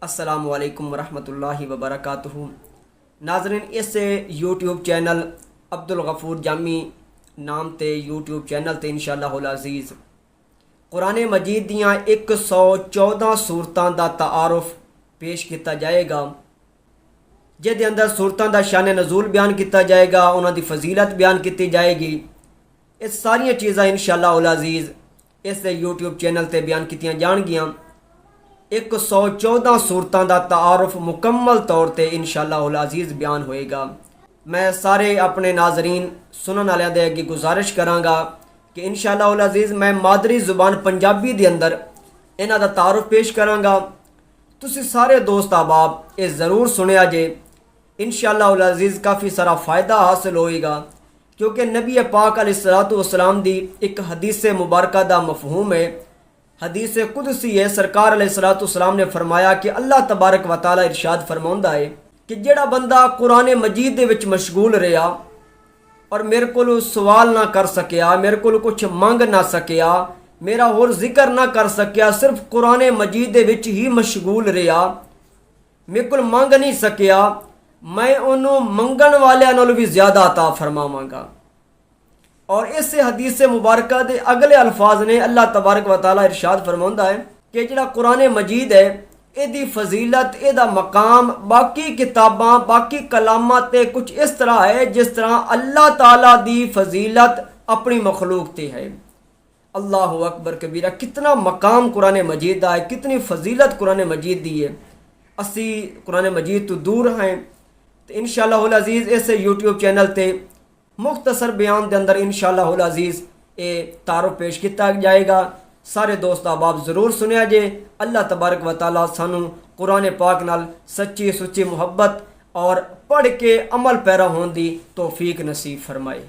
अस्सलामु अलैकुम वरहमतुल्लाहि वबरकातुहू। नाज़रीन, इस यूट्यूब चैनल अब्दुल गफूर जामी नाम ते यूट्यूब चैनल ते इंशाअल्लाहुल अज़ीज़ कुरान मजीद दियाँ 114 सूरतां दा तारुफ पेश किया जाएगा, जिहदे अंदर सूरतां दा शान नज़ूल बयान किया जाएगा, उन्हां दी फजीलत बयान की जाएगी। ये सारियां चीज़ां इंशाअल्लाहुल अज़ीज़ इस यूट्यूब चैनल ते बयान की जाणगियां। 114 सूरतां दा तारुफ मुकम्मल तौर पर इंशाअल्लाहुल अज़ीज़ बयान होएगा। मैं सारे अपने नाजरीन सुनने वालों के अगे गुजारिश कराँगा कि इंशाअल्लाहुल अज़ीज़ मैं मादरी ज़ुबान पंजाबी के अंदर इन्हां दा तारुफ पेश कराँगा। तुसी सारे दोस्त अहबाब ये ज़रूर सुनिया जे, इंशाअल्लाहुल अज़ीज़ काफ़ी सारा फ़ायदा हासिल होएगा, क्योंकि नबी पाक अलैहिस्सलातु वस्सलाम दी एक हदीस मुबारक दा मफ़हूम है, हदीस कुदसी है। सरकार अलैहिस्सलातु वस्सलाम ने फरमाया कि अल्लाह तबारक व तआला इरशाद फरमाउंदा है कि जेड़ा बंदा कुरान मजीद दे विच मशगूल रहा और मेरे को सवाल ना कर सकिया, मेरे को कुछ मंग ना सकिया, मेरा होर जिक्र ना कर सकिया, सिर्फ कुरान मजीद दे विच ही मशगूल रहा, मेरे को मंग नहीं सकिया, मैं उन्होंने मंगण वालियां नालों भी ज़्यादा अता फरमावांगा। और इस हदीस मुबारक के अगले अल्फाज ने अल्लाह तबारक व तआला इरशाद फरमाउंदा है कि जिहड़ा कुरान मजीद है इहदी फजीलत, इहदा मकाम बाकी किताबां बाकी कलामां ते कुछ इस तरह है जिस तरह अल्लाह ताला दी फजीलत अपनी मखलूक ते है। अल्लाह अकबर कबीरा, कितना मकाम कुरान मजीद का है, कितनी फजीलत कुरान मजीद दी है। असी कुरान मजीद तो दूर हैं, तो इंशाअल्लाहुल अज़ीज़ इस यूट्यूब चैनल ते मुख्तसर बयान के अंदर इंशाअल्लाहुल अज़ीज़ ये तारुफ पेश किया जाएगा। सारे दोस्त अहबाब ज़रूर सुनिया जे। अल्लाह तबारक व तआला सानू कुरान पाक नाल सच्ची सुच्ची मुहब्बत और पढ़ के अमल पैरा होने की तौफीक नसीब फरमाए।